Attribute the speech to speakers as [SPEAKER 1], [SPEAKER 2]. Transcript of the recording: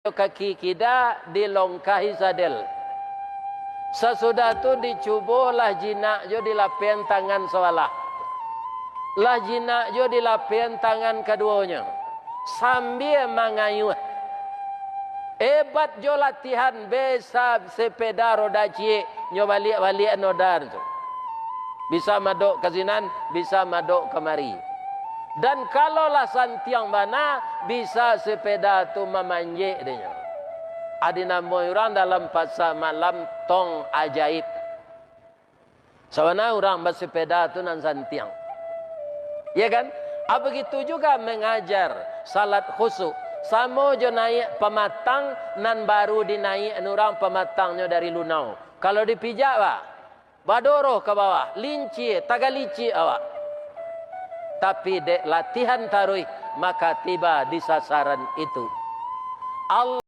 [SPEAKER 1] kaki kita dilongkahi sadel. Sesudah tu dicubulah jinak jo dilapian tangan sebelah. Lah jinak jo dilapian tangan keduanya. Sambil mengayuh. Hebat jo latihan besa sepeda roda cie nyo balik-balik nodar tu. Bisa madok ke sinan, bisa madok kemari. Dan kalaulah santiang bana, bisa sepeda tu memanjek dia. Ada nama orang dalam pasal malam tong ajaib. Sebenarnya orang bersepeda tu nan santiang. Ya kan? Begitu juga mengajar salat khusyuk. Sama je naik pematang nan baru dinaik orang pematangnya dari lunau. Kalau dipijak pak, badoroh ke bawah, linci, tagalici awak. Tapi dek latihan taruh, maka tiba di sasaran itu. Allah